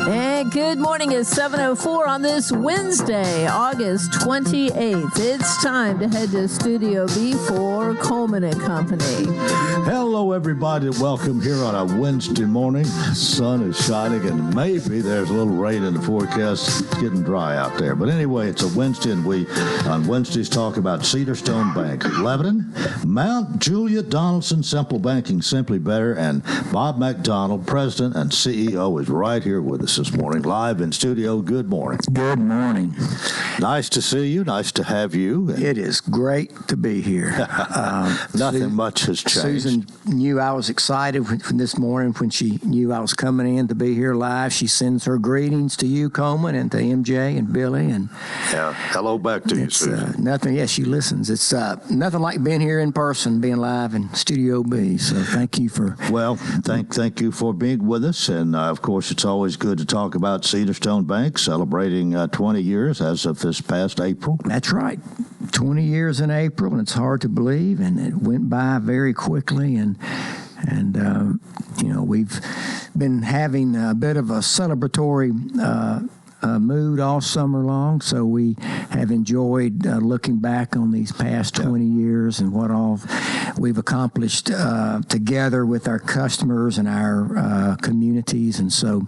And good morning. It's 7:04 on this Wednesday, August 28th. It's time to head to Studio B for Coleman and Company. Hello, everybody. Welcome here on a Wednesday morning. Sun is shining, and maybe there's a little rain in the forecast. It's getting dry out there. But anyway, it's a Wednesday, and we on Wednesdays talk about Cedarstone Bank, Lebanon, Mount Juliet, Donaldson, Simple Banking, Simply Better, and Bob McDonald, President and CEO, is right here with us this morning, live in studio. Good morning. Good morning. Nice to see you. Nice to have you. It is great to be here. Nothing much has changed. Susan knew I was excited when this morning when she knew I was coming in to be here live. She sends her greetings to you, Coleman, and to MJ and Billy. And yeah, hello back to you, Susan. Nothing. Yeah, she listens. It's nothing like being here in person, being live in Studio B. So thank you for. Well, thank you for being with us, and of course, it's always good to talk about Cedarstone Bank celebrating 20 years as of this past April. That's right. 20 years in April, and it's hard to believe, and it went by very quickly, and we've been having a bit of a celebratory mood all summer long, so we have enjoyed looking back on these past 20 years and what all we've accomplished together with our customers and our communities, and so.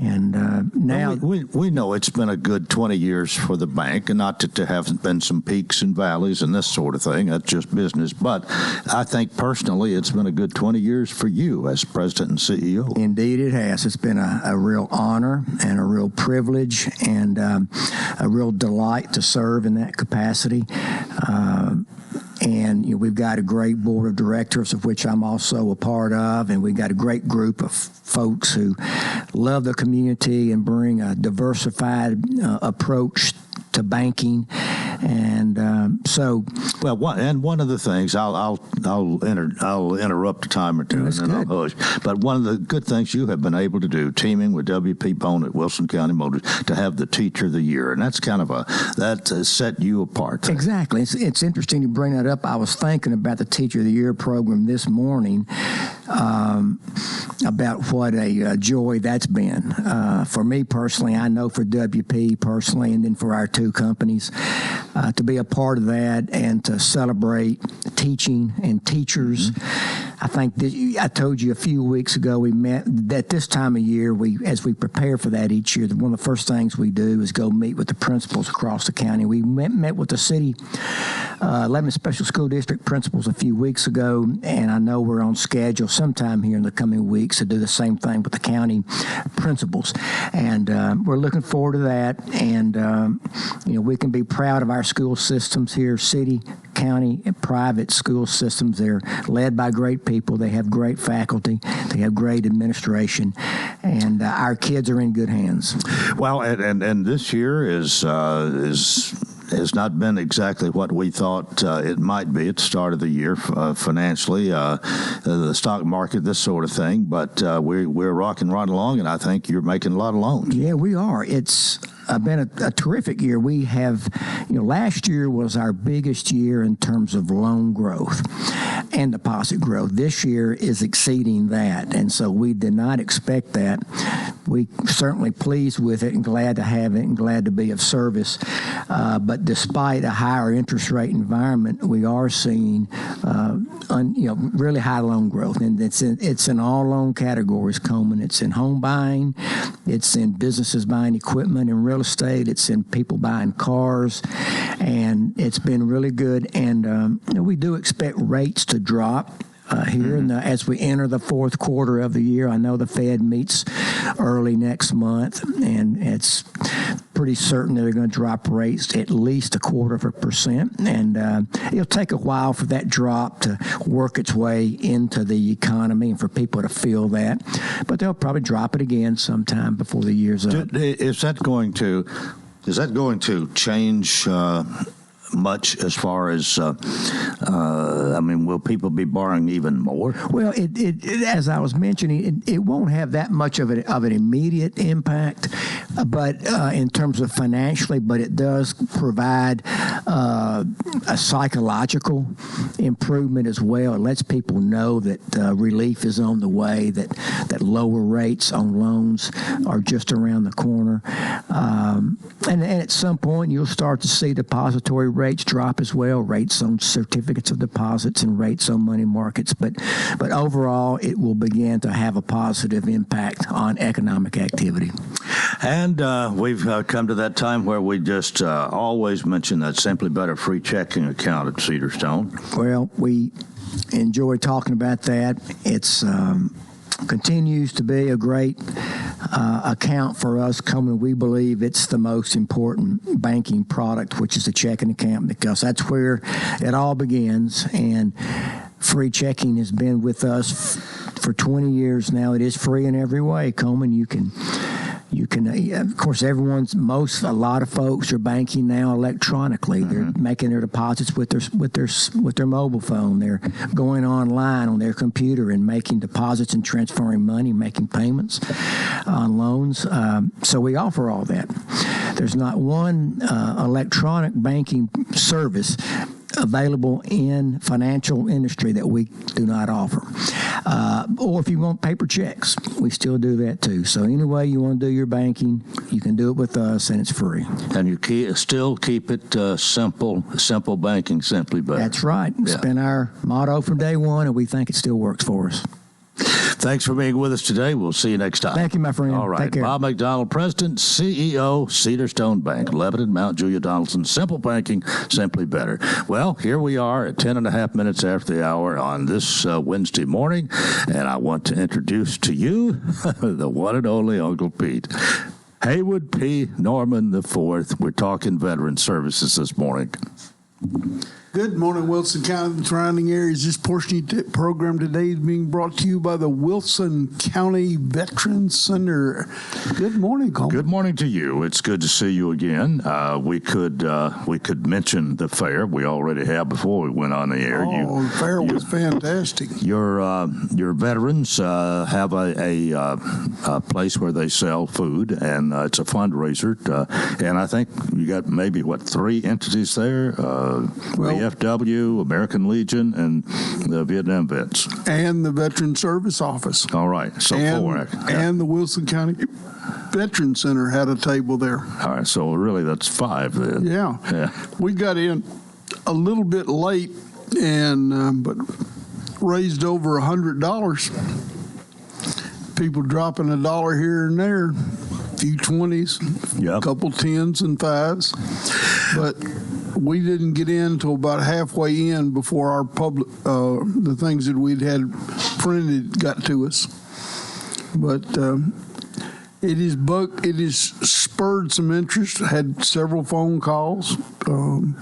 And now we know it's been a good 20 years for the bank, and not that there haven't been some peaks and valleys and this sort of thing. That's just business. But I think personally, it's been a good 20 years for you as president and CEO. Indeed, it has. It's been a real honor and a real privilege and a real delight to serve in that capacity. And we've got a great board of directors, of which I'm also a part of, and we've got a great group of folks who love the community and bring a diversified approach to banking. And well, one of the things I'll interrupt a time or two, and then I'll hush. But one of the good things you have been able to do, teaming with W.P. Bone at Wilson County Motors, to have the Teacher of the Year, and that's kind of that set you apart. Exactly. It's interesting you bring that up. I was thinking about the Teacher of the Year program this morning, about what a joy that's been for me personally. I know for WP personally, and then for our two companies. To be a part of that and to celebrate teaching and teachers. I think I told you a few weeks ago we met at this time of year. As we prepare for that each year, one of the first things we do is go meet with the principals across the county. We met with the city, Lebanon Special School District principals a few weeks ago, and I know we're on schedule sometime here in the coming weeks to do the same thing with the county principals. And we're looking forward to that. And we can be proud of our school systems here, city, county, and private school systems. They're led by great people. They have great faculty. They have great administration, and our kids are in good hands. Well, and this year has not been exactly what we thought it might be at the start of the year financially, the stock market, this sort of thing. But we're rocking right along, and I think you're making a lot of loans. Yeah, we are. It's been a terrific year. We have, last year was our biggest year in terms of loan growth and deposit growth. This year is exceeding that, and so we did not expect that. We certainly pleased with it and glad to have it and glad to be of service. But despite a higher interest rate environment, we are seeing really high loan growth, and it's in all loan categories, Coleman. It's in home buying, it's in businesses buying equipment and real estate, it's in people buying cars, and it's been really good. And we do expect rates to drop here as we enter the fourth quarter of the year. I know the Fed meets early next month, and it's pretty certain that they're going to drop rates at least 0.25%. And it'll take a while for that drop to work its way into the economy and for people to feel that. But they'll probably drop it again sometime before the year's up. Is that going to change much as far as, will people be borrowing even more? Well, it as I was mentioning, it won't have that much of an immediate impact, but in terms of financially, but it does provide a psychological improvement as well. It lets people know that relief is on the way, that lower rates on loans are just around the corner. And at some point, you'll start to see depository rates drop as well, rates on certificates of deposits and rates on money markets. But overall, it will begin to have a positive impact on economic activity. And we've come to that time where we just always mention that Simply Better free checking account at Cedarstone. Well, we enjoy talking about that. It's continues to be a great account for us. We believe it's the most important banking product, which is a checking account, because that's where it all begins. And free checking has been with us for 20 years now. It is free in every way. Coleman, you can, of course, a lot of folks are banking now electronically. Mm-hmm. They're making their deposits with their mobile phone. They're going online on their computer and making deposits and transferring money, making payments on loans. So we offer all that. There's not one electronic banking service available in financial industry that we do not offer. Or if you want paper checks, we still do that too. So any way you want to do your banking, you can do it with us, and it's free. And you still keep it simple banking, Simply Better. That's right. Yeah. It's been our motto from day one, and we think it still works for us. Thanks for being with us today. We'll see you next time. Thank you, my friend. All right. Take care. Bob McDonald, President, CEO, Cedarstone Bank, Lebanon, Mount Julia, Donaldson. Simple banking, Simply Better. Well, here we are at 10 and a half minutes after the hour on this Wednesday morning, and I want to introduce to you the one and only Uncle Pete. Haywood P. Norman IV. We're talking veteran services this morning. Good morning, Wilson County and surrounding areas. This portion of the program today is being brought to you by the Wilson County Veterans Center. Good morning, Coleman. Good morning to you. It's good to see you again. We could mention the fair. We already have before we went on the air. The fair was fantastic. Your veterans have a place where they sell food, and it's a fundraiser. And I think you got maybe 3 entities there. VFW, American Legion, and the Vietnam Vets. And the Veteran Service Office. All right, so 4. And the Wilson County Veteran Center had a table there. All right, so really that's 5 then. Yeah. We got in a little bit late, and but raised over $100. People dropping $1 here and there, a few 20s, a couple 10s and 5s. But we didn't get in until about halfway in before our the things that we'd had printed got to us. But it has spurred some interest. Had several phone calls.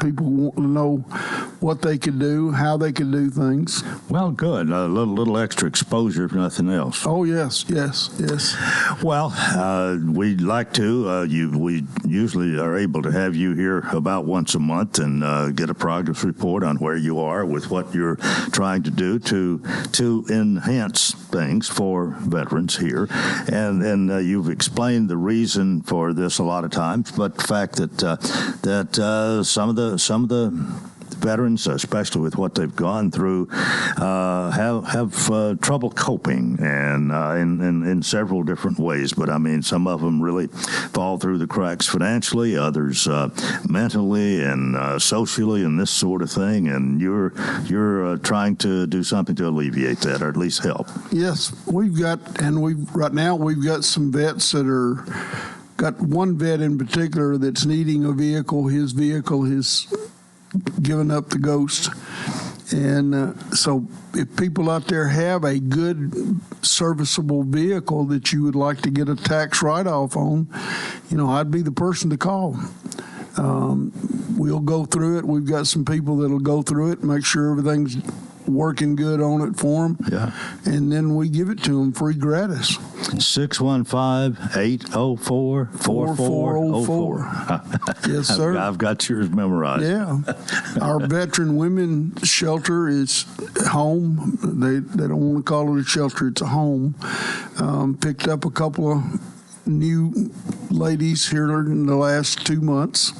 People want to know what they could do, how they could do things. Well, good. A little extra exposure, if nothing else. Oh, yes. Well, we'd like to. We usually are able to have you here about once a month and get a progress report on where you are with what you're trying to do to enhance things for veterans here. And you've explained the reason for this a lot of times, but the fact that some of the veterans, especially with what they've gone through, have trouble coping, and in several different ways. But I mean, some of them really fall through the cracks financially, others mentally and socially, and this sort of thing. And you're trying to do something to alleviate that, or at least help. Yes, right now we've got some vets that got one vet in particular that's needing a vehicle. His vehicle is given up the ghost. And so if people out there have a good serviceable vehicle that you would like to get a tax write-off on, I'd be the person to call. We'll go through it. We've got some people that'll go through it, make sure everything's working good on it for them. Yeah. And then we give it to them free gratis. 615-804-4404. Yes, sir. I've got yours memorized. Yeah. Our veteran women shelter is home. They don't want to call it a shelter. It's a home. Picked up a couple of new ladies here in the last 2 months.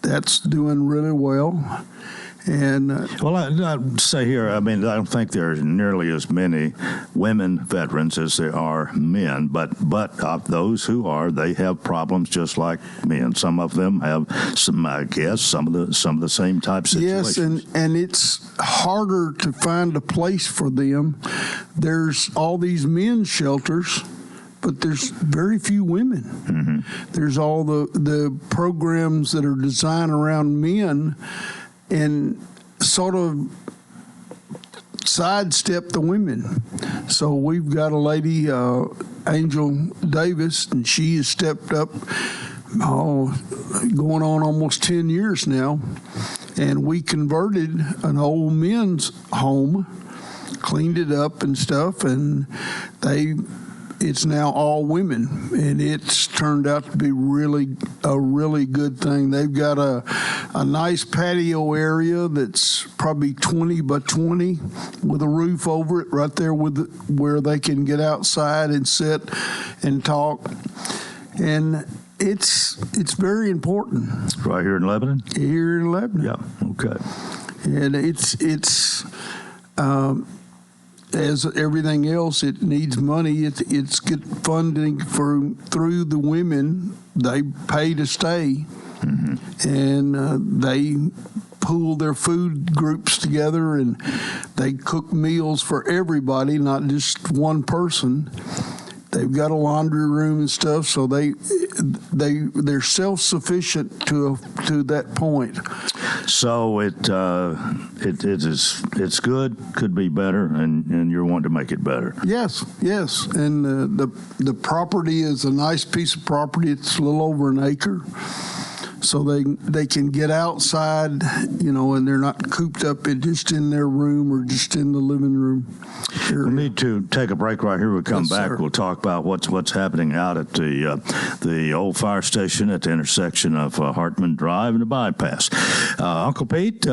that's doing really well. And well, I'd say here, I mean, I don't think there are nearly as many women veterans as there are men, but of those who are, they have problems just like men. Some of them have some, I guess, some of the same type situations. Yes, and it's harder to find a place for them. There's all these men's shelters, but there's very few women. Mm-hmm. There's all the programs that are designed around men and sort of sidestep the women. So we've got a lady, Angel Davis, and she has stepped up, going on almost 10 years now. And we converted an old men's home, cleaned it up and stuff, and it's now all women, and it's turned out to be a really good thing. They've got a nice patio area that's probably 20 by 20 with a roof over it right there where they can get outside and sit and talk. And it's very important. Right here in Lebanon? Here in Lebanon. Yeah, okay. And it's as everything else, it needs money. It's get funding through the women. They pay to stay, mm-hmm. and they pool their food groups together, and they cook meals for everybody, not just one person. They've got a laundry room and stuff, so they're self-sufficient to that point. So it's good, could be better, and you're wanting to make it better. Yes, and the property is a nice piece of property. It's a little over an acre. So they can get outside, and they're not cooped up just in their room or just in the living room area. We need to take a break right here. We'll come back. Sir. We'll talk about what's happening out at the old fire station at the intersection of Hartman Drive and the bypass. Uncle Pete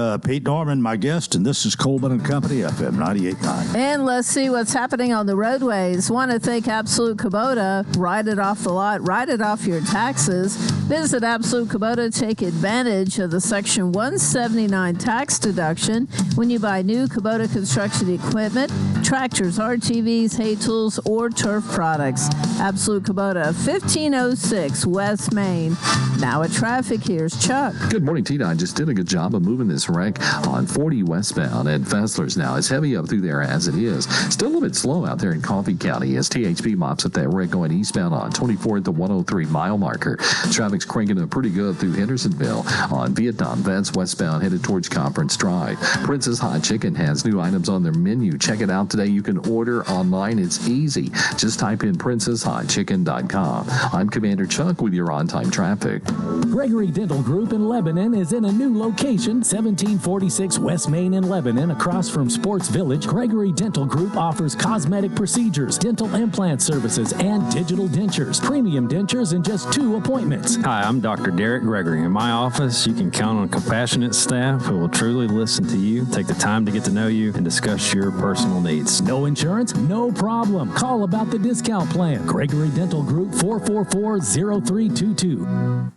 Norman, my guest, and this is Coleman and Company, FM 98.9. And let's see what's happening on the roadways. Want to thank Absolute Kubota. Ride it off the lot. Ride it off your taxes. Visit Absolute Kubota. Take advantage of the Section 179 tax deduction when you buy new Kubota construction equipment, tractors, RTVs, hay tools, or turf products. Absolute Kubota, 1506 West Main. Now at traffic, here's Chuck. Good morning, Tina. I just did a good job of moving this wreck on 40 westbound at Fessler's now. It's heavy up through there as it is. Still a little bit slow out there in Coffee County as THP mops up that wreck going eastbound on 24 at the 103 mile marker. Traffic's cranking up pretty good through Hendersonville on Vietnam Vets westbound headed towards Conference Drive. Princess Hot Chicken has new items on their menu. Check it out today. You can order online. It's easy. Just type in princesshotchicken.com. I'm Commander Chuck with your on-time traffic. Gregory Dental Group in Lebanon is in a new location, 1746 West Main in Lebanon, across from Sports Village. Gregory Dental Group offers cosmetic procedures, dental implant services, and digital dentures. Premium dentures in just 2 appointments. Hi, I'm Dr. Derek Gregory. In my office, you can count on compassionate staff who will truly listen to you, take the time to get to know you, and discuss your personal needs. No insurance? No problem. Call about the discount plan. Gregory Dental Group, 444-0322.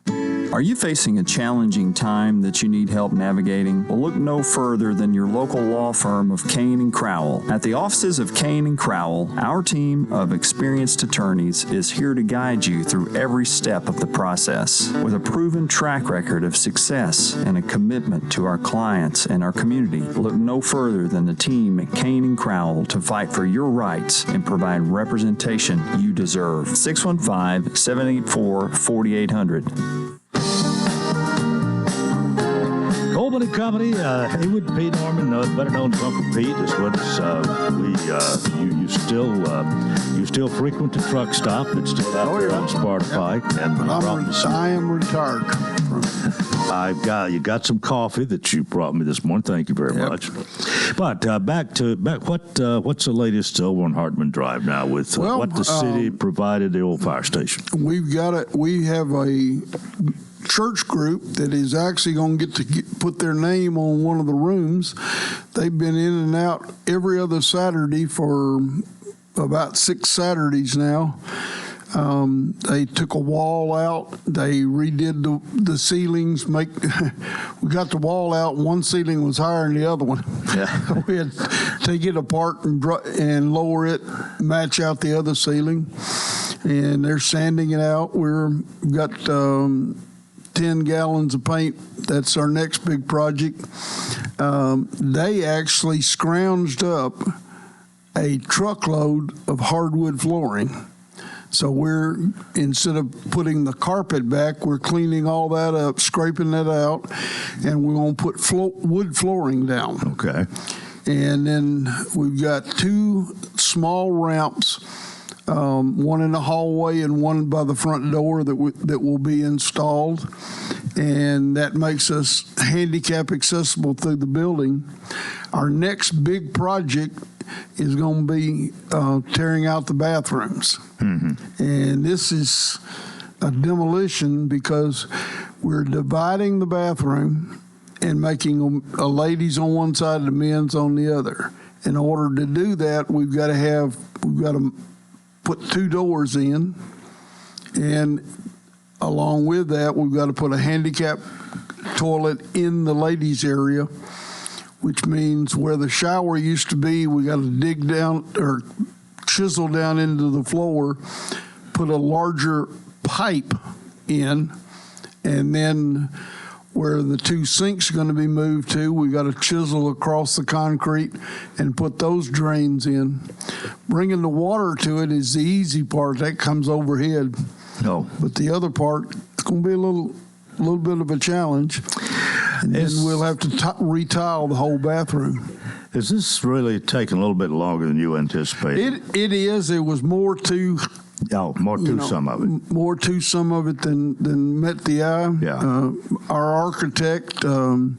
Are you facing a challenging time that you need help navigating? Well, look no further than your local law firm of Kane & Crowell. At the offices of Kane & Crowell, our team of experienced attorneys is here to guide you through every step of the process. With a proven track record of success and a commitment to our clients and our community, look no further than the team at Kane & Crowell to fight for your rights and provide representation you deserve. 615-784-4800. Coleman and Company, Haywood, Pete Norman, better known as Uncle Pete, is what you still frequent the truck stop. It's still out there on Sparta Pike. And I am retired. You got some coffee that you brought me this morning. Thank you very much. But what's the latest over on Hartman Drive now with what the city provided the old fire station? We have a church group that is actually going to put their name on one of the rooms. They've been in and out every other Saturday for about 6 Saturdays now. They took a wall out. They redid the ceilings. We got the wall out. One ceiling was higher than the other one. Yeah. We had to take it apart and lower it, match out the other ceiling. And they're sanding it out. We've got 10 gallons of paint. That's our next big project. They actually scrounged up a truckload of hardwood flooring. So instead of putting the carpet back, we're cleaning all that up, scraping that out, and we're going to put wood flooring down. Okay. And then we've got 2 small ramps, one in the hallway and one by the front door that will be installed. And that makes us handicap accessible through the building. Our next big project is going to be tearing out the bathrooms. Mm-hmm. And this is a demolition because we're dividing the bathroom and making a ladies on one side and the men's on the other. In order to do that, we've got to put 2 doors in, and along with that, we've got to put a handicap toilet in the ladies' area, which means where the shower used to be, we got to dig down or chisel down into the floor, put a larger pipe in, and then where the 2 sinks are going to be moved to, we got to chisel across the concrete and put those drains in. Bringing the water to it is the easy part. That comes overhead. No, but the other part, it's going to be a little bit of a challenge. And then we'll have to retile the whole bathroom. Is this really taking a little bit longer than you anticipated? It is. There was more to... some of it. More to some of it than met the eye. Yeah. Our architect has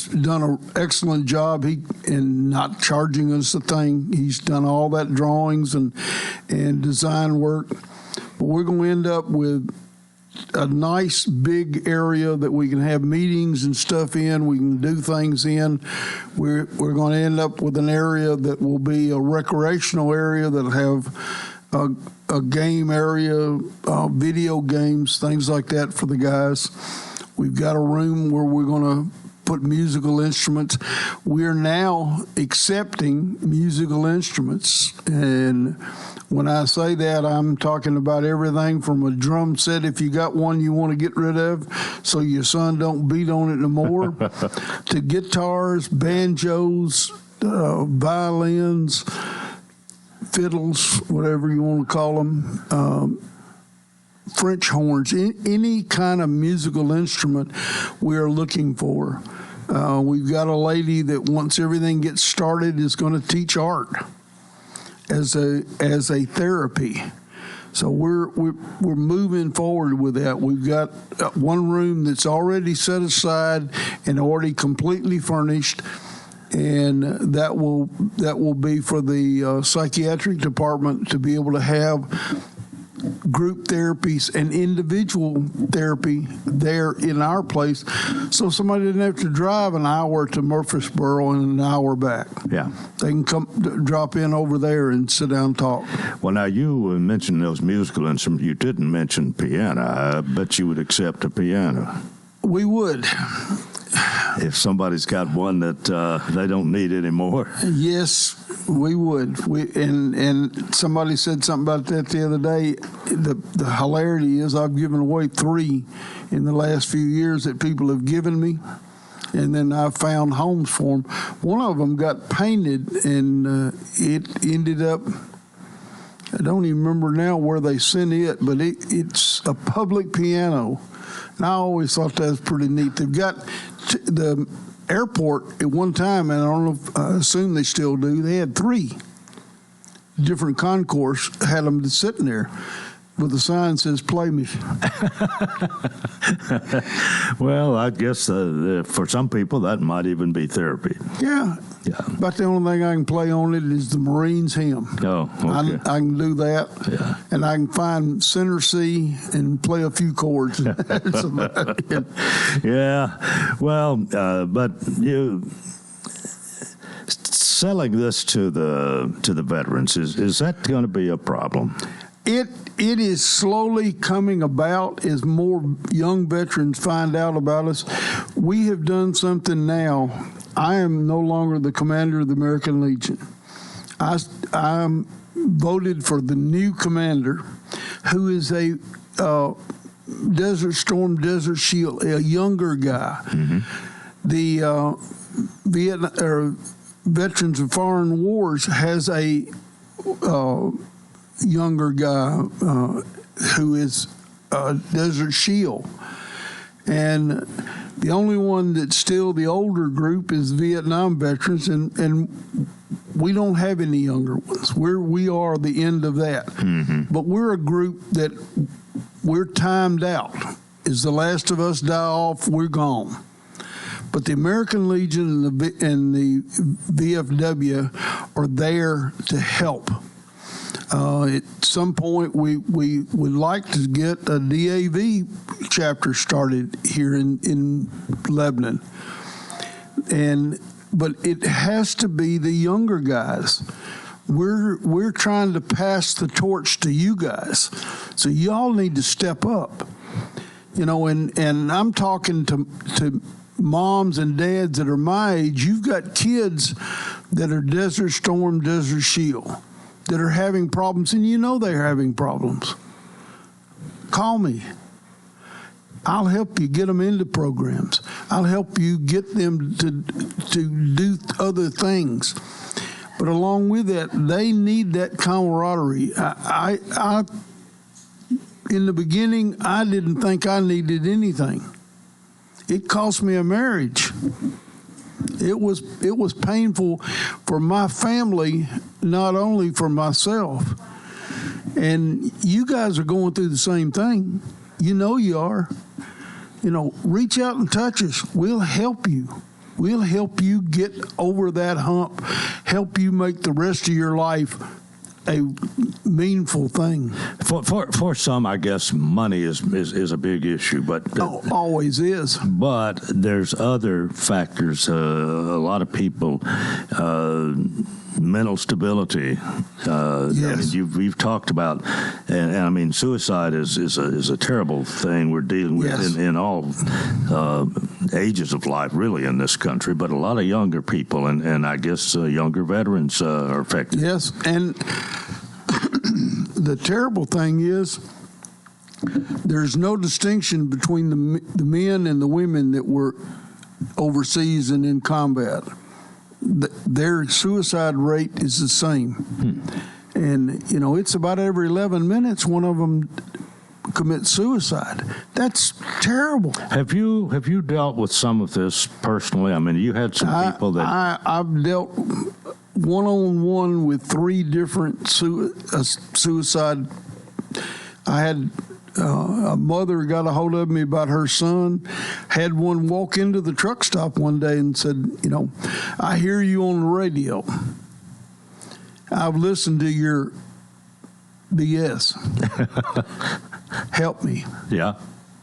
done an excellent job. In not charging us a thing. He's done all that drawings and design work. But we're going to end up with a nice big area that we can have meetings and stuff in. We can do things in. We're going to end up with an area that will be a recreational area that'll have a game area, video games, things like that for the guys. We've got a room where we're going to put musical instruments. We're now accepting musical instruments, and when I say that, I'm talking about everything from a drum set, if you got one you want to get rid of so your son don't beat on it no more, to guitars, banjos, violins, fiddles, whatever you want to call them, French horns, any kind of musical instrument we're looking for. We've got a lady that once everything gets started is going to teach art as a therapy. So we're moving forward with that. We've got one room that's already set aside and already completely furnished, and that will be for the psychiatric department to be able to have group therapies and individual therapy there in our place, so somebody didn't have to drive an hour to Murfreesboro and an hour back. Yeah. They can come drop in over there and sit down and talk. Well, now you mentioned those musical instruments. You didn't mention piano. I bet you would accept a piano. We would. If somebody's got one that they don't need anymore. Yes, we would. And somebody said something about that the other day. The hilarity is I've given away 3 in the last few years that people have given me, and then I found homes for them. One of them got painted, and it ended up, I don't even remember now where they sent it, but it's a public piano. And I always thought that was pretty neat. They've got the airport at one time, and I don't know if, I assume they still do, they had 3 different concourse, had them sitting there with a sign that says "Play Me." Well, I guess for some people that might even be therapy. Yeah. But the only thing I can play on it is the Marines hymn. Oh, okay. I can do that. Yeah. And I can find center C and play a few chords. That's about it. Yeah. Well, but selling this to the veterans, is that going to be a problem? It is slowly coming about as more young veterans find out about us. We have done something now. I am no longer the commander of the American Legion. I'm voted for the new commander, who is a Desert Storm, Desert Shield, a younger guy. Mm-hmm. The Veterans of Foreign Wars has a younger guy who is Desert Shield. And the only one that's still the older group is Vietnam veterans, and we don't have any younger ones. We are the end of that. Mm-hmm. But we're a group that we're timed out. As the last of us die off, we're gone. But the American Legion and the VFW are there to help. At some point, we would like to get a DAV chapter started here in Lebanon, but it has to be the younger guys. We're trying to pass the torch to you guys, so y'all need to step up. And I'm talking to moms and dads that are my age. You've got kids that are Desert Storm, Desert Shield, that are having problems, and they're having problems. Call me. I'll help you get them into programs. I'll help you get them to do other things. But along with that, they need that camaraderie. I in the beginning, I didn't think I needed anything. It cost me a marriage. It was painful for my family, not only for myself. And you guys are going through the same thing. You are. Reach out and touch us. We'll help you. We'll help you get over that hump, help you make the rest of your life a meaningful thing. For some, I guess money is a big issue, but always is. But there's other factors. A lot of people, mental stability. Yes. I mean, we've talked about, and I mean, suicide is a terrible thing we're dealing with. Yes. in all ages of life, really, in this country. But a lot of younger people, and I guess younger veterans are affected. Yes, and the terrible thing is there's no distinction between the men and the women that were overseas and in combat. Their suicide rate is the same. And, it's about every 11 minutes one of them commits suicide. That's terrible. Have you dealt with some of this personally? I mean, you had some people that... I've dealt one-on-one with 3 different suicide. I had a mother got a hold of me about her son, had one walk into the truck stop one day and said, I hear you on the radio. I've listened to your BS. Help me. Yeah.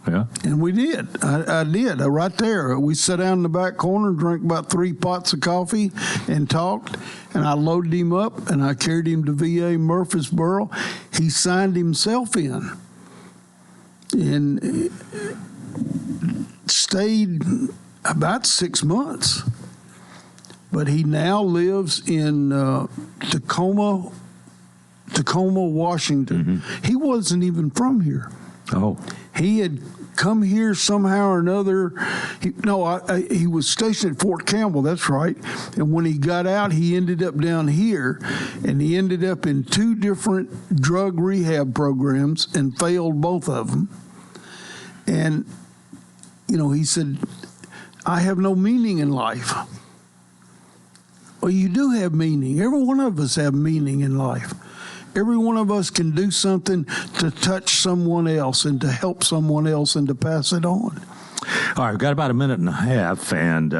Yeah. And we did. I did. Right there. We sat down in the back corner, drank about 3 pots of coffee, and talked. And I loaded him up, and I carried him to VA Murfreesboro. He signed himself in. And stayed about 6 months. But he now lives in Tacoma, Washington. Mm-hmm. He wasn't even from here. Oh. He had come here somehow or another. He was stationed at Fort Campbell, that's right. And when he got out, he ended up down here, and he ended up in 2 different drug rehab programs and failed both of them. And, he said, I have no meaning in life. Well, you do have meaning. Every one of us have meaning in life. Every one of us can do something to touch someone else and to help someone else and to pass it on. All right, we've got about a minute and a half, and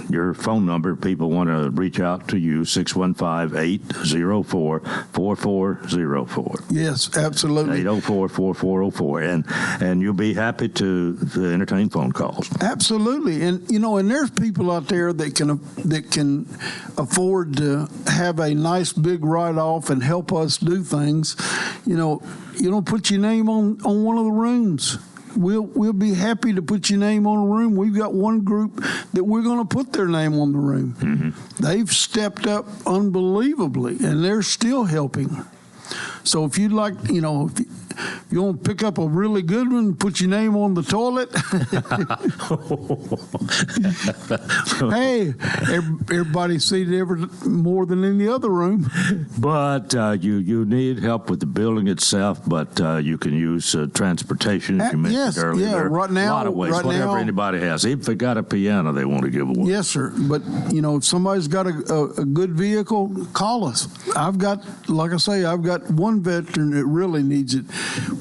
your phone number, people want to reach out to you, 615-804-4404. Yes, absolutely. 804-4404, and you'll be happy to entertain phone calls. Absolutely. And, and there's people out there that can afford to have a nice big write-off and help us do things. You don't put your name on one of the rooms. We'll be happy to put your name on a room. We've got one group that we're going to put their name on the room. Mm-hmm. They've stepped up unbelievably, and they're still helping. So if you'd like, if you want to pick up a really good one, put your name on the toilet. Hey, everybody's seated more than in the other room. But you need help with the building itself, but you can use transportation, as you mentioned earlier. Yeah, right now. A lot of ways, whatever anybody has. Even if they got a piano they want to give away. Yes, sir. But, if somebody's got a good vehicle, call us. I've got one veteran that really needs it.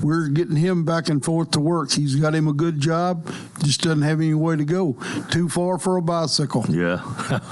We're getting him back and forth to work. He's got him a good job, just doesn't have any way to go. Too far for a bicycle. Yeah.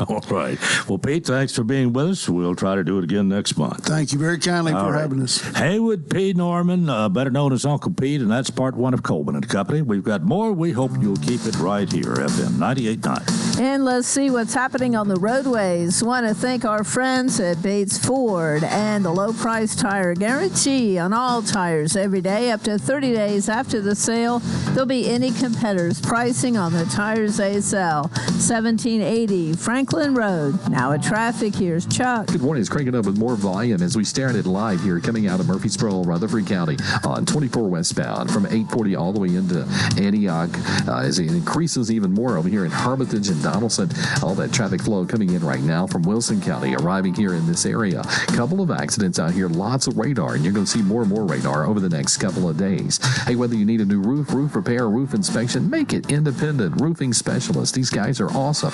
All right. Well, Pete, thanks for being with us. We'll try to do it again next month. Thank you very kindly for having us. Haywood P. Norman, better known as Uncle Pete, and that's part one of Coleman and Company. We've got more. We hope you'll keep it right here, FM 98.9. And let's see what's happening on the roadways. Want to thank our friends at Bates Ford and the low price tire guarantee on all tires every day up to 30 days after the sale. There'll be any competitors pricing on the tires they sell. 1780 Franklin Road. Now at traffic, here's Chuck. Good morning. It's cranking up with more volume as we start it live here coming out of Murfreesboro, Rutherford County on 24 westbound from 840 all the way into Antioch as it increases even more over here in Hermitage and Donaldson. All that traffic flow coming in right now from Wilson County arriving here in this area. Couple of accidents out here, lots of radar, and you're going to see more and more radar over the next couple of days. Hey, whether you need a new roof repair, roof inspection, make it independent roofing specialist. These guys are awesome.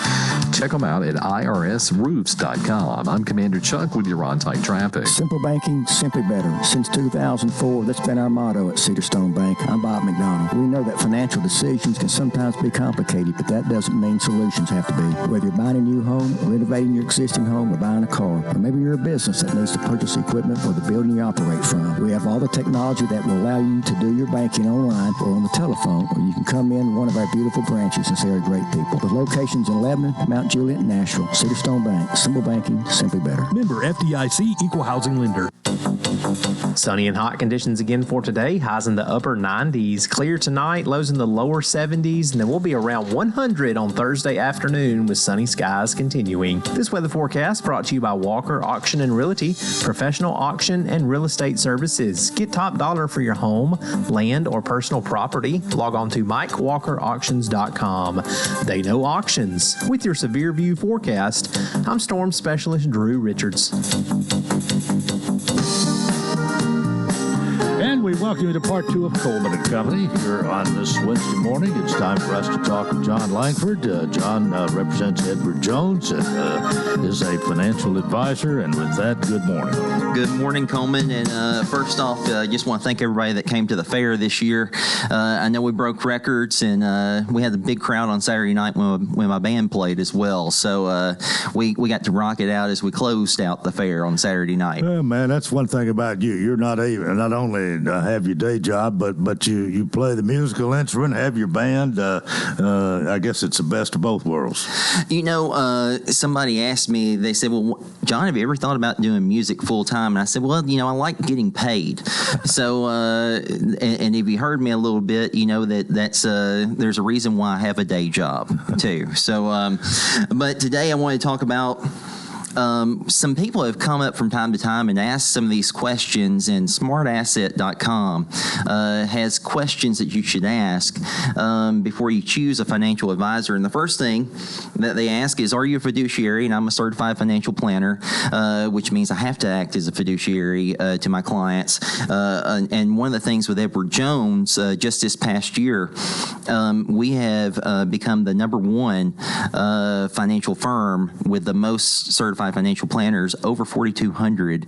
Check them out at irsroofs.com. I'm Commander Chuck with your on-time traffic. Simple banking, simply better. Since 2004, that's been our motto at Cedarstone Bank. I'm Bob McDonald. We know that financial decisions can sometimes be complicated, but that doesn't mean solutions have to be. Whether you're buying a new home, renovating your existing home, or buying a car, or maybe you're a business that needs to purchase equipment for the building you operate from, we have all the technology that will allow you to do your banking online or on the telephone, or you can come in one of our beautiful branches and see our great people. With locations in Lebanon, Mount Juliet, and Nashville, Cedarstone Bank. Simple banking, simply better. Member FDIC, Equal Housing Lender. Sunny and hot conditions again for today. Highs in the upper 90s. Clear tonight, lows in the lower 70s, and then we'll be around 100 on Thursday afternoon with sunny skies continuing. This weather forecast brought to you by Walker Auction and Realty, professional auction and real estate services. Get top dollar for your home, land, or personal property. Log on to MikeWalkerAuctions.com. They know auctions. With your Severe View forecast, I'm Storm Specialist Drew Richards. And we welcome you to part two of Coleman and Company here on this Wednesday morning. It's time for us to talk with John Langford. John represents Edward Jones and is a financial advisor. And with that, good morning. Good morning, Coleman. And first off, I just want to thank everybody that came to the fair this year. I know we broke records, and we had a big crowd on Saturday night when my band played as well. So we got to rock it out as we closed out the fair on Saturday night. Oh, man, that's one thing about you. You're not only have your day job, but you play the musical instrument, have your band. I guess it's the best of both worlds. Somebody asked me, they said, well, John, have you ever thought about doing music full time? And I said, well, I like getting paid. So, and if you heard me a little bit, that's there's a reason why I have a day job too. So, but today I want to talk about some people have come up from time to time and asked some of these questions, and smartasset.com has questions that you should ask before you choose a financial advisor. And the first thing that they ask is, are you a fiduciary? And I'm a certified financial planner, which means I have to act as a fiduciary to my clients. And one of the things with Edward Jones, just this past year, we have become the number one financial firm with the most certified certified financial planners, over 4,200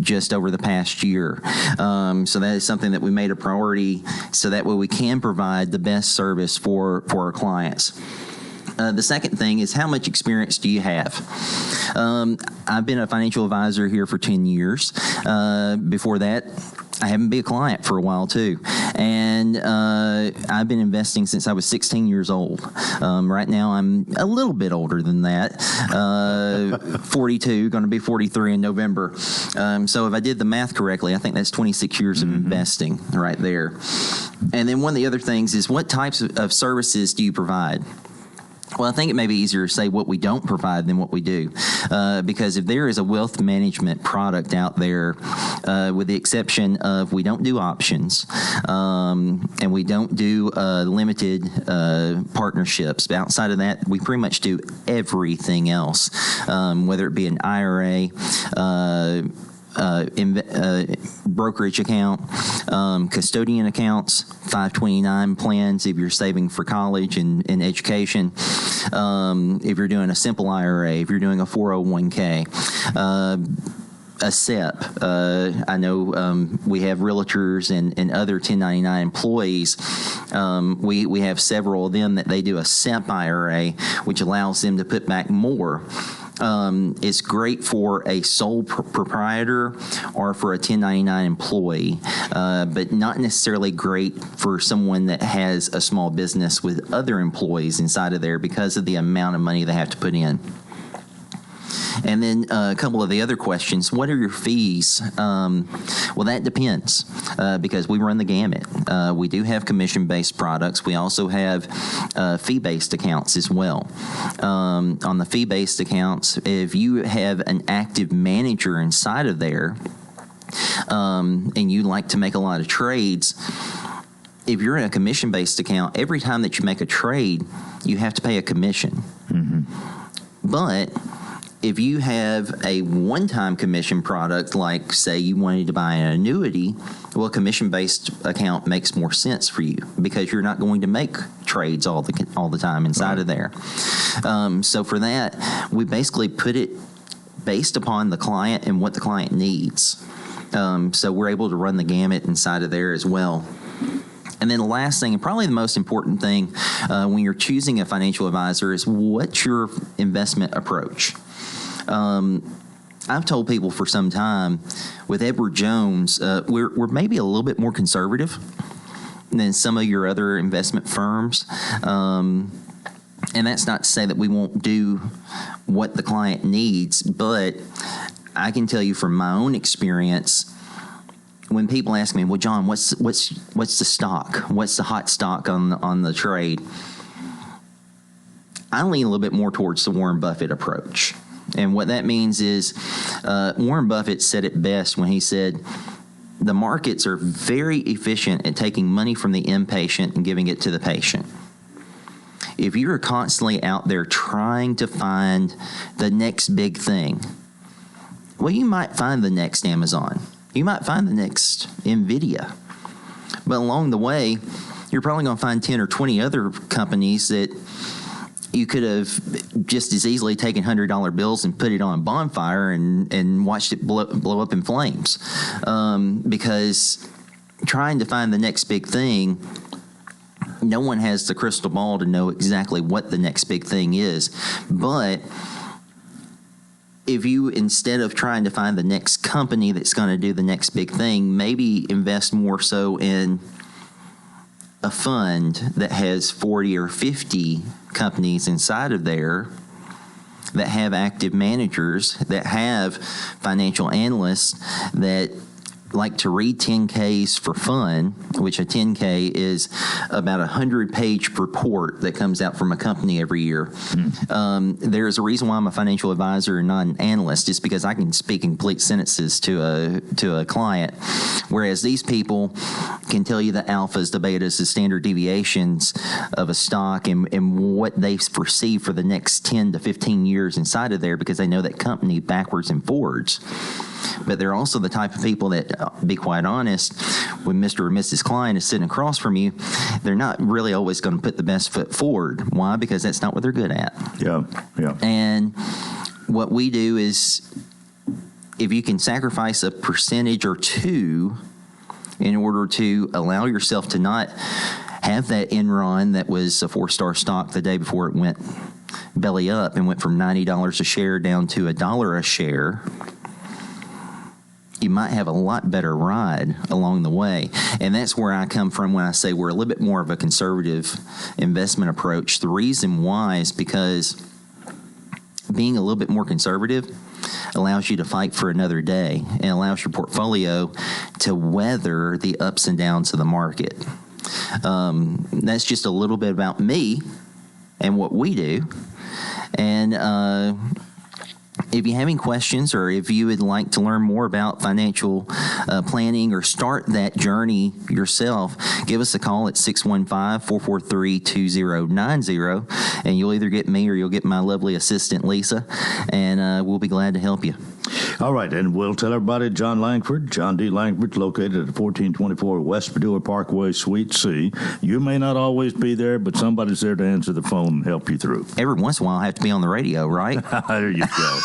just over the past year. So that is something that we made a priority so that way we can provide the best service for our clients. The second thing is, how much experience do you have? I've been a financial advisor here for 10 years. Before that, I haven't been a client for a while too. And I've been investing since I was 16 years old. Right now, I'm a little bit older than that. 42, going to be 43 in November. So if I did the math correctly, I think that's 26 years of investing right there. And then one of the other things is, what types of services do you provide? Well, I think it may be easier to say what we don't provide than what we do, because if there is a wealth management product out there, with the exception of we don't do options, and we don't do limited partnerships. Outside of that, we pretty much do everything else, whether it be an IRA, brokerage account, custodian accounts, 529 plans if you're saving for college and education, if you're doing a simple IRA, if you're doing a 401k, a SEP. I know we have realtors and other 1099 employees. We have several of them that they do a SEP IRA, which allows them to put back more. It's great for a sole proprietor or for a 1099 employee, but not necessarily great for someone that has a small business with other employees inside of there because of the amount of money they have to put in. And then a couple of the other questions. What are your fees? Well, that depends because we run the gamut. We do have commission-based products. We also have fee-based accounts as well. On the fee-based accounts, if you have an active manager inside of there and you like to make a lot of trades, if you're in a commission-based account, every time that you make a trade, you have to pay a commission. But if you have a one-time commission product, like say you wanted to buy an annuity, well, a commission-based account makes more sense for you because you're not going to make trades all the time inside of there. So for that, we basically put it based upon the client and what the client needs. So we're able to run the gamut inside of there as well. And then the last thing, and probably the most important thing when you're choosing a financial advisor, is what's your investment approach? I've told people for some time with Edward Jones, we're maybe a little bit more conservative than some of your other investment firms. And that's not to say that we won't do what the client needs, but I can tell you from my own experience, when people ask me, well, John, what's the stock? What's the hot stock on the trade? I lean a little bit more towards the Warren Buffett approach. And what that means is Warren Buffett said it best when he said, the markets are very efficient at taking money from the impatient and giving it to the patient. If you're constantly out there trying to find the next big thing, well, you might find the next Amazon. You might find the next NVIDIA. But along the way, you're probably going to find 10 or 20 other companies that you could have just as easily taken $100 bills and put it on a bonfire and watched it blow up in flames. Because trying to find the next big thing, no one has the crystal ball to know exactly what the next big thing is. But if you, instead of trying to find the next company that's going to do the next big thing, maybe invest more so in a fund that has 40 or 50 companies inside of there that have active managers, that have financial analysts that like to read 10Ks for fun, which a 10K is about a 100-page report that comes out from a company every year. There's a reason why I'm a financial advisor and not an analyst. It's because I can speak in complete sentences to a client, whereas these people can tell you the alphas, the betas, the standard deviations of a stock and what they foresee for the next 10 to 15 years inside of there because they know that company backwards and forwards. But they're also the type of people that, be quite honest, when Mr. or Mrs. Klein is sitting across from you, they're not really always going to put the best foot forward. Why? Because that's not what they're good at. Yeah. And what we do is, if you can sacrifice a percentage or two in order to allow yourself to not have that Enron that was a 4-star stock the day before it went belly up and went from $90 a share down to $1 a share, you might have a lot better ride along the way. And that's where I come from when I say we're a little bit more of a conservative investment approach. The reason why is because being a little bit more conservative allows you to fight for another day and allows your portfolio to weather the ups and downs of the market. That's just a little bit about me and what we do. And if you have any questions, or if you would like to learn more about financial planning or start that journey yourself, give us a call at 615-443-2090, and you'll either get me or you'll get my lovely assistant, Lisa, and we'll be glad to help you. All right, and we'll tell everybody John Langford, John D. Langford, located at 1424 West Padua Parkway, Suite C. You may not always be there, but somebody's there to answer the phone and help you through. Every once in a while, I have to be on the radio, right? There you go.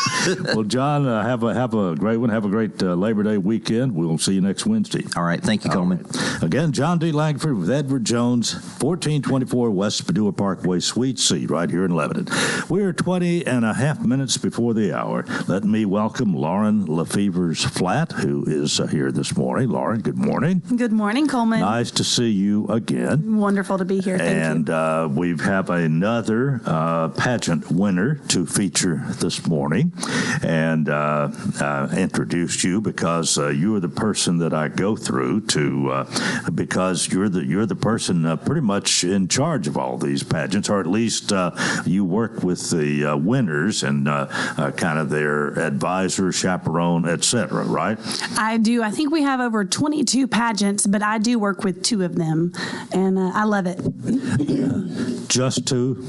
Well, John, have a great one. Have a great Labor Day weekend. We'll see you next Wednesday. All right, thank you, Coleman. Right. Again, John D. Langford with Edward Jones, 1424 West Padua Parkway, Suite C, right here in Lebanon. We're 20 and a half minutes before the hour. Let me welcome Lauren Lefevre's Flat, who is here this morning. Lauren, good morning. Good morning, Coleman. Nice to see you again. Wonderful to be here. Thank you. We have another pageant winner to feature this morning, and introduced you because you are the person that I go through to, because you're the person pretty much in charge of all these pageants, or at least you work with the winners and kind of their advisor, chaperone, etc., right? I do. I think we have over 22 pageants, but I do work with 2 of them, and I love it. Just 2?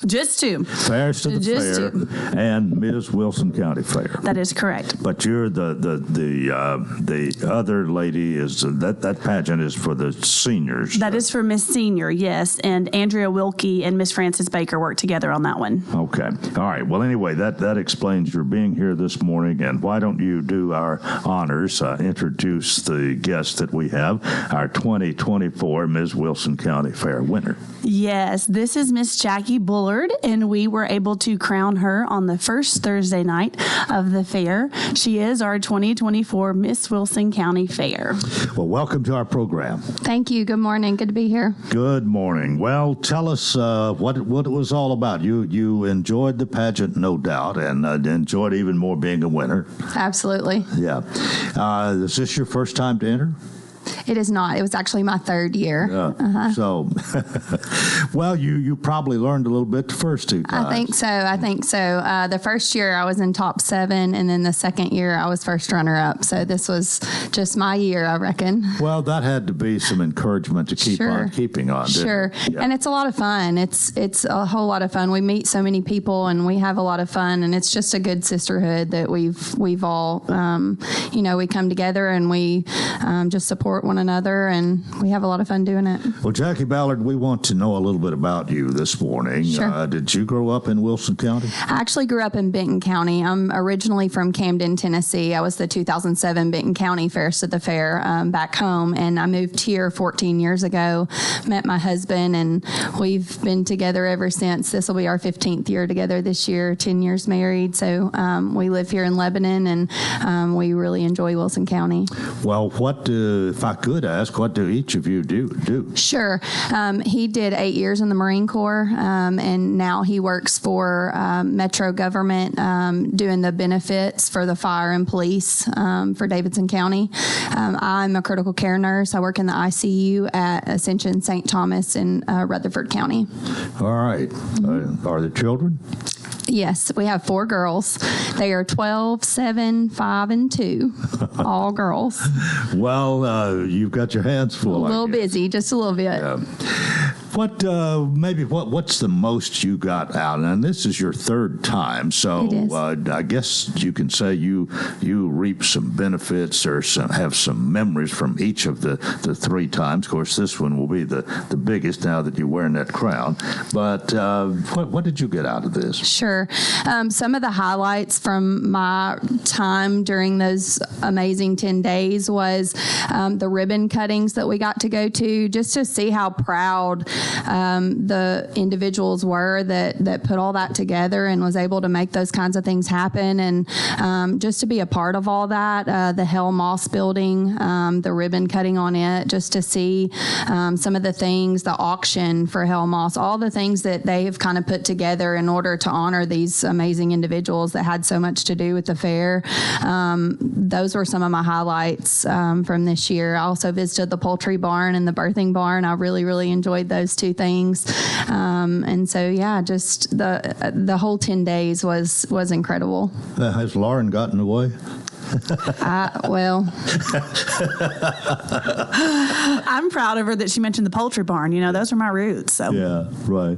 Just 2. Fairs to the Just Fair 2. and Ms. Wilson County Fair. That is correct. But you're the other lady is that pageant is for the seniors. That is for Miss Senior, yes. And Andrea Wilkie and Miss Frances Baker work together on that one. Okay. All right. Well, anyway, that explains your being here this morning. And why don't you do our honors, introduce the guest that we have, our 2024 Ms. Wilson County Fair winner. Yes, this is Miss Jackie Bullard, and we were able to crown her on the first Thursday night of the fair. She is our 2024 Miss Wilson County Fair. Well, welcome to our program. Thank you. Good morning. Good to be here. Good morning. Well, tell us what it was all about. You enjoyed the pageant, no doubt, and enjoyed even more being a winner. Absolutely. Yeah. Is this your first time to enter? It is not. It was actually my 3rd year. So, well, you probably learned a little bit the first 2 times. I think so. The first year I was in top 7, and then the second year I was first runner-up. So this was just my year, I reckon. Well, that had to be some encouragement to keep on keeping on. Sure. Yeah. And it's a lot of fun. It's a whole lot of fun. We meet so many people, and we have a lot of fun, and it's just a good sisterhood that we've all, we come together and we just support one another, and we have a lot of fun doing it. Well, Jackie Ballard, we want to know a little bit about you this morning. Sure. Did you grow up in Wilson County? I actually grew up in Benton County. I'm originally from Camden, Tennessee. I was the 2007 Benton County Fairs to the Fair back home, and I moved here 14 years ago, met my husband, and we've been together ever since. This will be our 15th year together this year, 10 years married. So we live here in Lebanon, and we really enjoy Wilson County. Well, if I could ask, what do each of you do? Sure. He did 8 years in the Marine Corps, and now he works for Metro government doing the benefits for the fire and police for Davidson County. I'm a critical care nurse. I work in the ICU at Ascension St. Thomas in Rutherford County. All right. Are the children? Yes, we have 4 girls. They are 12, 7, 5, and 2. All girls. Well, you've got your hands full. A little busy, just a little bit. What's the most you got out? And this is your third time, so I guess you can say you reap some benefits or have some memories from each of the 3 times. Of course, this one will be the biggest now that you're wearing that crown. But what did you get out of this? Sure. Some of the highlights from my time during those amazing 10 days was the ribbon cuttings that we got to go to, just to see how proud the individuals were that put all that together and was able to make those kinds of things happen. And just to be a part of all that, the Hell Moss building, the ribbon cutting on it, just to see some of the things, the auction for Hell Moss, all the things that they have kind of put together in order to honor these amazing individuals that had so much to do with the fair. Those were some of my highlights from this year. I also visited the poultry barn and the birthing barn. I really, really enjoyed those 2 things. And so, yeah, just the whole 10 days was incredible. Has Lauren gotten away? Well, I'm proud of her that she mentioned the poultry barn. Those are my roots. So yeah, right.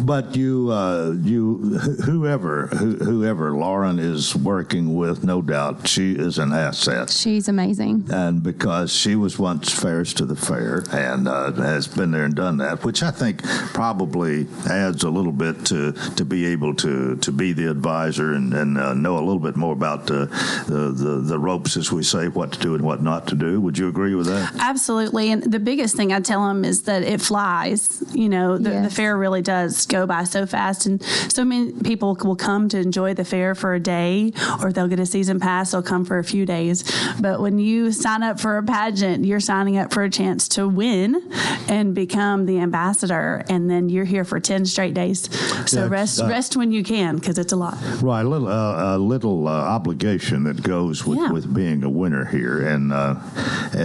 But whoever Lauren is working with, no doubt she is an asset. She's amazing. And because she was once fairest to the fair and has been there and done that, which I think probably adds a little bit to be able to be the advisor and know a little bit more about the ropes, as we say, what to do and what not to do. Would you agree with that? Absolutely. And the biggest thing I tell them is that it flies. The fair really does go by so fast. And so many people will come to enjoy the fair for a day, or if they'll get a season pass, they'll come for a few days. But when you sign up for a pageant, you're signing up for a chance to win and become the ambassador. And then you're here for 10 straight days. So rest when you can, because it's a lot. Right. A little obligation that goes with being a winner here. And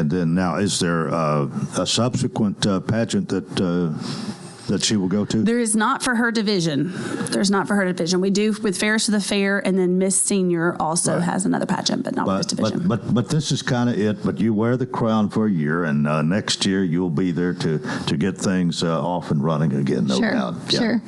then now, is there a subsequent pageant that she will go to? There is not for her division. We do with Fairest to the Fair, and then Miss Senior also has another pageant, but not with this division. But this is kind of it. But you wear the crown for a year, and next year you'll be there to get things off and running again, no doubt. Yeah. Sure.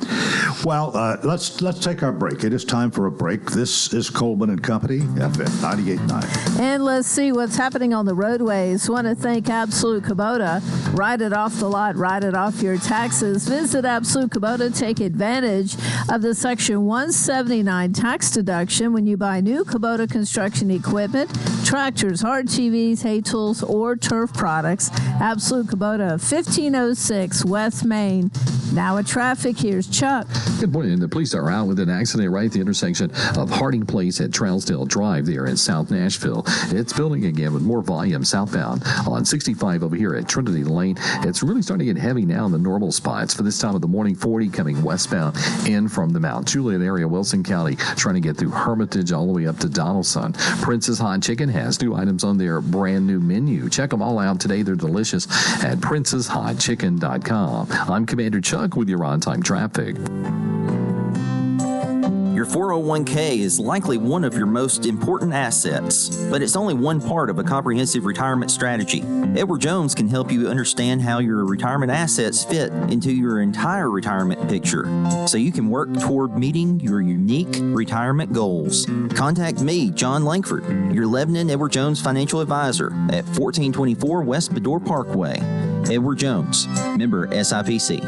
Well, let's take our break. It is time for a break. This is Coleman and Company, FM 98.9. And let's see what's happening on the roadways. Want to thank Absolute Kubota. Ride it off the lot, ride it off your taxes. Visit Absolute Kubota. Take advantage of the Section 179 tax deduction when you buy new Kubota construction equipment, tractors, hard TVs, hay tools, or turf products. Absolute Kubota, 1506 West Main. Now at traffic, here's Chuck. Good morning. The police are out with an accident right at the intersection of Harding Place at Trousdale Drive there in South Nashville. It's building again with more volume southbound on 65 over here at Trinity Lane. It's really starting to get heavy now in the normal spots. For this time of the morning, 40 coming westbound in from the Mount Juliet area, Wilson County, trying to get through Hermitage all the way up to Donaldson. Prince's Hot Chicken has new items on their brand new menu. Check them all out today. They're delicious at princeshotchicken.com. I'm Commander Chuck with your on-time traffic. Your 401k is likely one of your most important assets, but it's only one part of a comprehensive retirement strategy. Edward Jones can help you understand how your retirement assets fit into your entire retirement picture so you can work toward meeting your unique retirement goals. Contact me, John Langford, your Lebanon Edward Jones financial advisor at 1424 West Bedore Parkway. Edward Jones, member SIPC.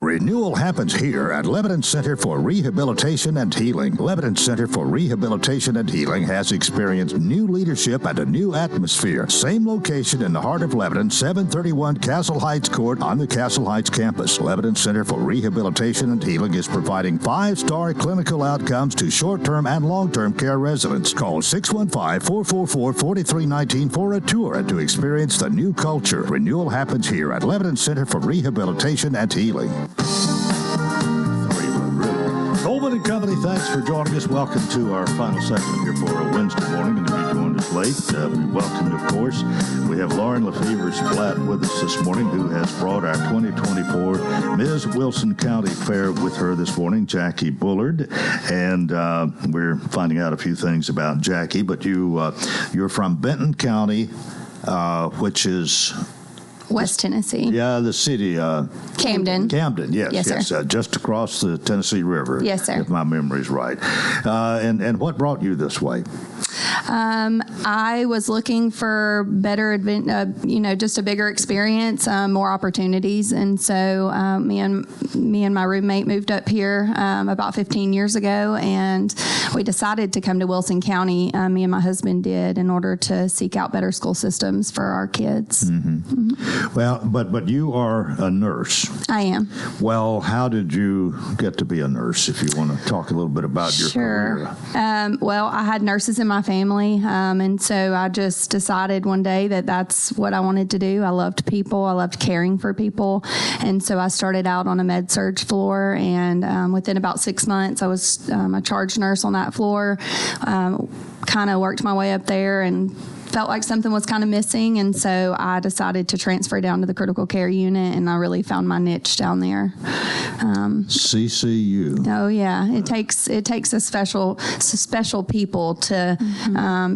Renewal happens here at Lebanon Center for Rehabilitation and Healing. Lebanon Center for Rehabilitation and Healing has experienced new leadership and a new atmosphere. Same location in the heart of Lebanon, 731 Castle Heights Court on the Castle Heights campus. Lebanon Center for Rehabilitation and Healing is providing 5-star clinical outcomes to short-term and long-term care residents. Call 615-444-4319 for a tour and to experience the new culture. Renewal happens here at Lebanon Center for Rehabilitation and Healing. Coleman and Company, thanks for joining us. Welcome to our final segment here for a Wednesday morning. And if you joined us late, we welcome you, of course. We have Lauren Lefevre-Splatt with us this morning, who has brought our 2024 Ms. Wilson County Fair with her this morning, Jackie Bullard. And we're finding out a few things about Jackie. But you're from Benton County, which is West Tennessee. Yeah, the city. Camden. Camden, yes. Yes, sir. Just across the Tennessee River. Yes, sir. If my memory's right. And what brought you this way? I was looking for better, just a bigger experience, more opportunities, and so me and my roommate moved up here about 15 years ago, and we decided to come to Wilson County. Me and my husband did, in order to seek out better school systems for our kids. Mm-hmm. Mm-hmm. Well, but you are a nurse. I am. Well, how did you get to be a nurse? If you want to talk a little bit about your career. Well, I had nurses in my family, and so I just decided one day that that's what I wanted to do. I loved people. I loved caring for people, and so I started out on a med surg floor, and within about 6 months, I was a charge nurse on that floor. Kind of worked my way up there and felt like something was kind of missing, and so I decided to transfer down to the critical care unit, and I really found my niche down there. CCU. Oh yeah, it takes a special people to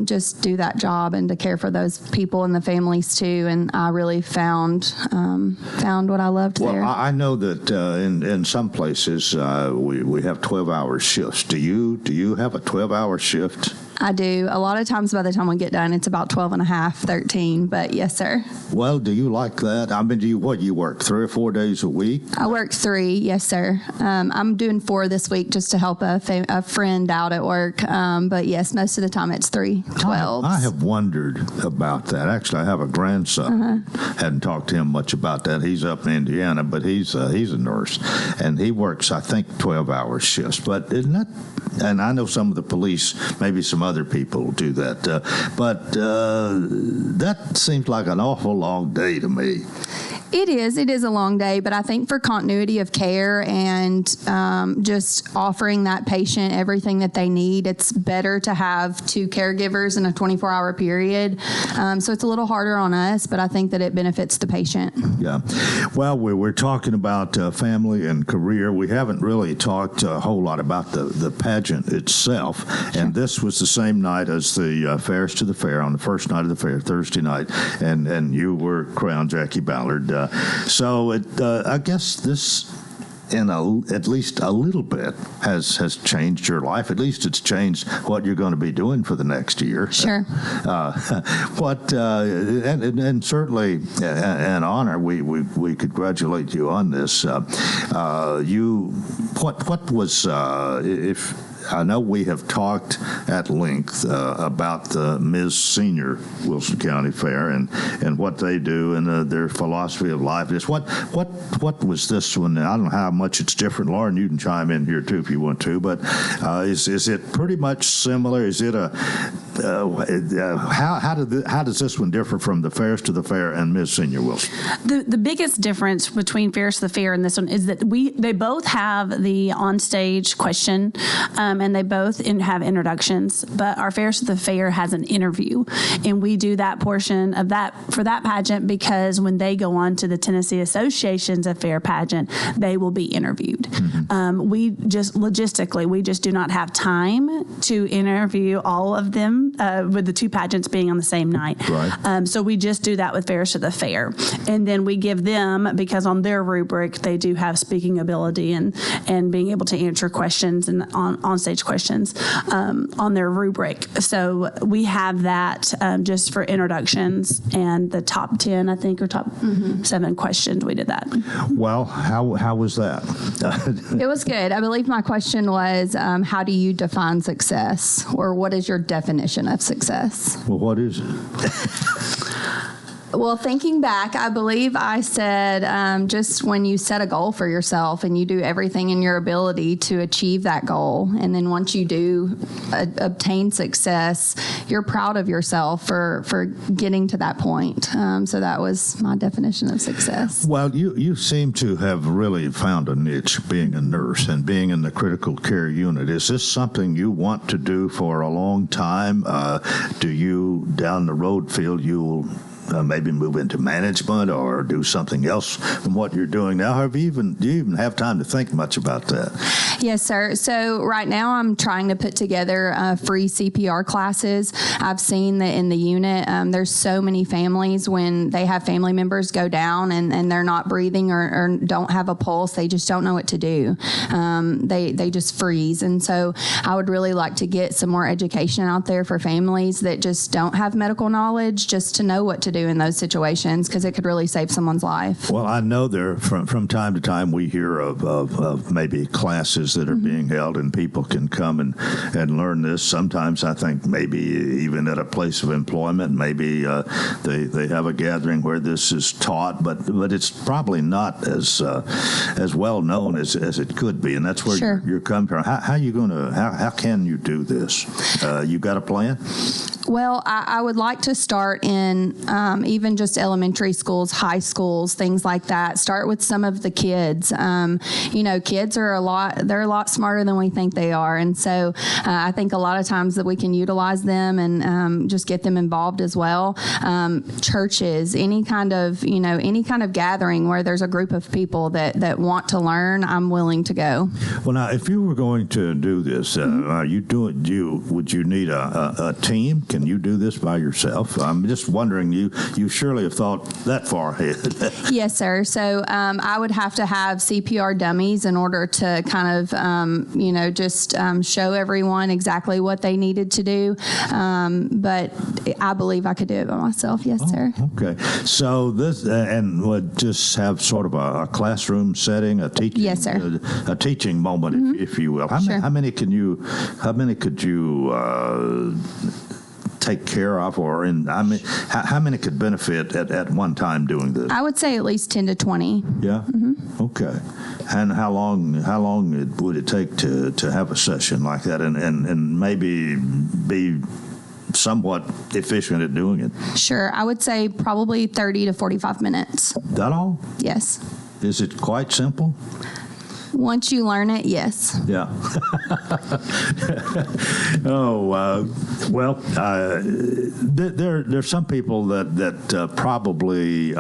just do that job and to care for those people and the families too. And I really found what I loved there. Well, I know that in some places we have 12-hour shifts. Do you have a 12-hour shift? I do. A lot of times by the time we get done, it's about 12 and a half, 13, but yes, sir. Well, do you like that? I mean, you work 3 or 4 days a week? I work 3, yes, sir. I'm doing 4 this week just to help a friend out at work, but yes, most of the time it's 3, 12. I have wondered about that. Actually, I have a grandson. Hadn't talked to him much about that. He's up in Indiana, but he's a nurse, and he works, I think, 12-hour shifts. But isn't that, and I know some of the police, maybe some other people do that, but that seems like an awful long day to me. It is a long day, but I think for continuity of care and just offering that patient everything that they need, it's better to have 2 caregivers in a 24-hour period. So it's a little harder on us, but I think that it benefits the patient. Yeah. Well, we're talking about family and career. We haven't really talked a whole lot about the pageant itself, and this was the same night as the Fairs to the Fair, on the first night of the fair, Thursday night, and you were crowned Jackie Ballard. So I guess this, at least a little bit, has changed your life. At least it's changed what you're going to be doing for the next year. Sure. And certainly an honor. We congratulate you on this. What was if. I know we have talked at length about the Ms. Senior Wilson County Fair and what they do and their philosophy of life. Is what was this one? I don't know how much it's different. Lauren, you can chime in here too if you want to. But is it pretty much similar? Is it how does this one differ from the Fairs to the Fair and Ms. Senior Wilson? The biggest difference between Fairs to the Fair and this one is that they both have the onstage question. And they both have introductions, but our Fairs to the Fair has an interview, and we do that portion of that for that pageant because when they go on to the Tennessee Associations of Fair pageant, they will be interviewed. Mm-hmm. We just do not have time to interview all of them with the 2 pageants being on the same night. Right. So we just do that with Fairs to the Fair, and then we give them, because on their rubric they do have speaking ability and being able to answer questions and on stage questions on their rubric. So we have that just for introductions and the top 10, I think, or top 7 questions. We did that. Well, how was that? It was good. I believe my question was, how do you define success, or what is your definition of success? Well, what is it? Well, thinking back, I believe I said just when you set a goal for yourself and you do everything in your ability to achieve that goal, and then once you do obtain success, you're proud of yourself for getting to that point. So that was my definition of success. Well, you seem to have really found a niche being a nurse and being in the critical care unit. Is this something you want to do for a long time? Do you, down the road, feel you'll maybe move into management or do something else from what you're doing now? Do you even have time to think much about that? Yes, sir. So right now I'm trying to put together free CPR classes. I've seen that in the unit, there's so many families when they have family members go down and they're not breathing or don't have a pulse, they just don't know what to do. They just freeze. And so I would really like to get some more education out there for families that just don't have medical knowledge, just to know what to do in those situations, because it could really save someone's life. Well, I know there from time to time we hear of maybe classes that are being held and people can come and learn this. Sometimes I think maybe even at a place of employment, maybe they have a gathering where this is taught, but it's probably not as well known as it could be, and that's where Sure. you're coming from. How can you do this? You got a plan? Well, I would like to start in even just elementary schools, high schools, things like that. Start with some of the kids. Kids are a lot smarter than we think they are. And so I think a lot of times that we can utilize them and just get them involved as well. Churches, any kind of gathering where there's a group of people that want to learn, I'm willing to go. Well, now, if you were going to do this, would you need a team? Can you do this by yourself? I'm just wondering, you surely have thought that far ahead. Yes, sir. So I would have to have CPR dummies in order to kind of, just show everyone exactly what they needed to do. But I believe I could do it by myself. Yes, sir. Okay. So this, and would just have sort of a classroom setting, a teaching, yes, sir. A teaching moment, if you will. How many could you take care of, how many could benefit at one time doing this? I would say at least 10 to 20. Yeah. Mm-hmm. Okay. And how long would it take to have a session like that, and maybe be somewhat efficient at doing it? Sure. I would say probably 30 to 45 minutes. That all? Yes. Is it quite simple? Once you learn it, yes. Yeah. There's some people that probably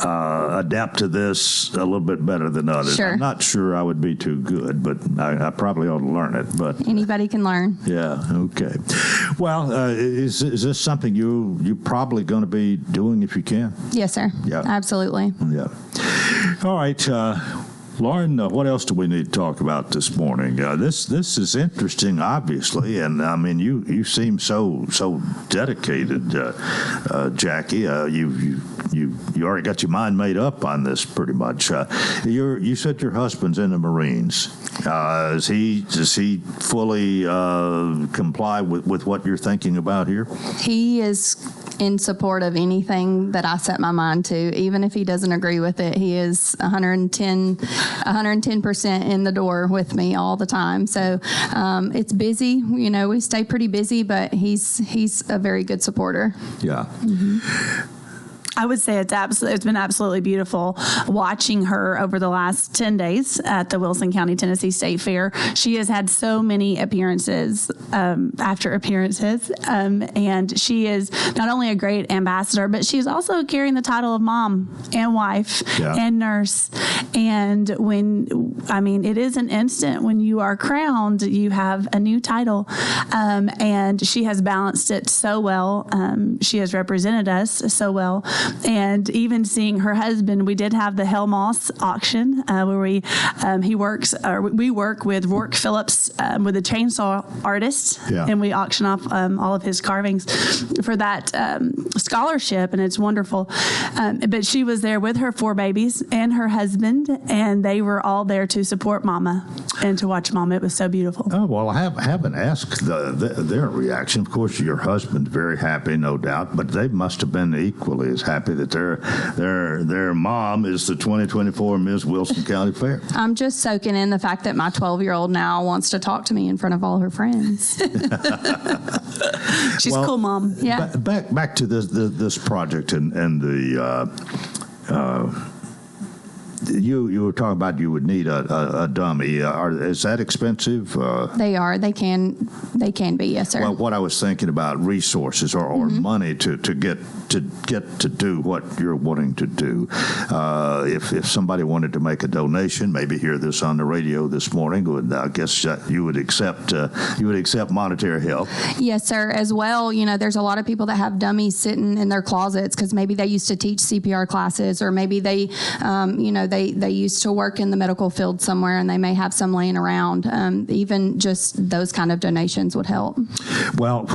adapt to this a little bit better than others. Sure. I'm not sure I would be too good, but I probably ought to learn it. But anybody can learn. Yeah. Okay. Well, is this something you're probably going to be doing if you can? Yes, sir. Yeah. Absolutely. Yeah. All right. Lauren, what else do we need to talk about this morning? This is interesting, obviously, and I mean, you seem so dedicated, Jackie. You already got your mind made up on this, pretty much. You said your husband's in the Marines. Does he fully comply with what you're thinking about here? He is in support of anything that I set my mind to. Even if he doesn't agree with it, he is 110% in the door with me all the time. So it's busy. We stay pretty busy, but he's a very good supporter. Yeah. Mm-hmm. I would say it's been absolutely beautiful watching her over the last 10 days at the Wilson County, Tennessee State Fair. She has had so many appearances after appearances, and she is not only a great ambassador, but she's also carrying the title of mom and wife and nurse. And it is an instant when you are crowned, you have a new title, and she has balanced it so well. She has represented us so well. And even seeing her husband, we did have the Helmoss auction where we work with Rourke Phillips with a chainsaw artist, and we auction off all of his carvings for that scholarship, and it's wonderful. But she was there with her 4 babies and her husband, and they were all there to support Mama and to watch Mama. It was so beautiful. Oh, well, I haven't asked their reaction. Of course, your husband's very happy, no doubt, but they must have been equally as happy that their mom is the 2024 Ms. Wilson County Fair. I'm just soaking in the fact that my 12-year-old now wants to talk to me in front of all her friends. She's cool, Mom. Yeah. Back to this project and you were talking about you would need a dummy. Is that expensive? They are. They can be. Yes, sir. Well, what I was thinking about resources or money to get to do what you're wanting to do. If somebody wanted to make a donation, maybe hear this on the radio this morning, I guess you would accept monetary help. Yes, sir. As well, there's a lot of people that have dummies sitting in their closets because maybe they used to teach CPR classes, or maybe they used to work in the medical field somewhere, and they may have some laying around. Even just those kind of donations would help. Well,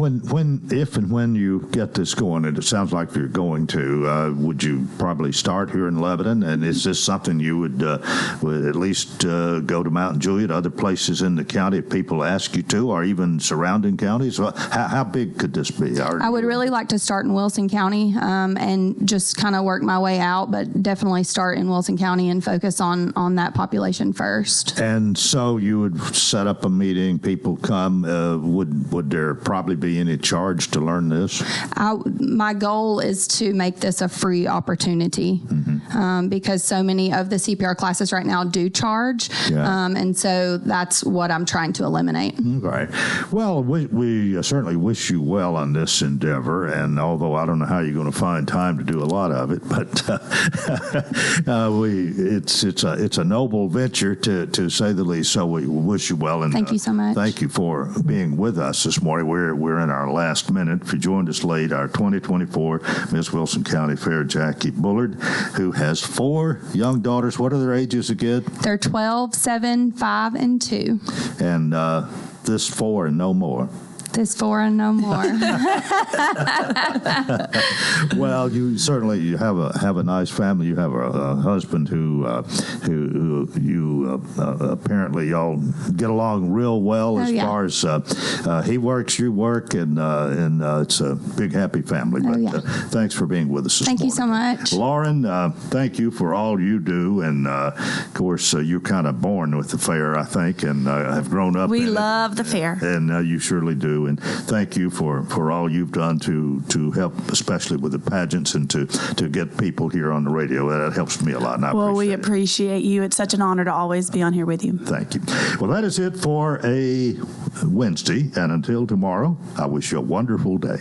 if and when you get this going, and it sounds like you're going to, would you probably start here in Lebanon? And is this something you would at least go to Mount Juliet, other places in the county if people ask you to, or even surrounding counties? How big could this be? I would really like to start in Wilson County and just kind of work my way out, but definitely start in Wilson County and focus on that population first. And so you would set up a meeting, people come. Would there probably be any charge to learn this? My goal is to make this a free opportunity because so many of the CPR classes right now do charge. Yeah. And so that's what I'm trying to eliminate. Right. Well, we certainly wish you well on this endeavor. And although I don't know how you're going to find time to do a lot of it, but it's a noble venture to say the least. So we wish you well. And thank you so much. Thank you for being with us this morning. We're in our last minute. If you joined us late, our 2024 Miss Wilson County Fair, Jackie Bullard, who has 4 young daughters. What are their ages again? They're 12, 7, 5, and 2. And this 4 and no more. This 4 and no more. Well, you certainly have a nice family. You have a husband who you apparently y'all get along real well as far as he works, you work, and it's a big happy family. But thanks for being with us this morning. Thank you so much, Lauren. Thank you for all you do, and of course you're kind of born with the fair, I think, and have grown up. We love the fair, and you surely do. And thank you for all you've done to help, especially with the pageants, and to get people here on the radio. That helps me a lot. And we appreciate you. It's such an honor to always be on here with you. Thank you. Well, that is it for a Wednesday. And until tomorrow, I wish you a wonderful day.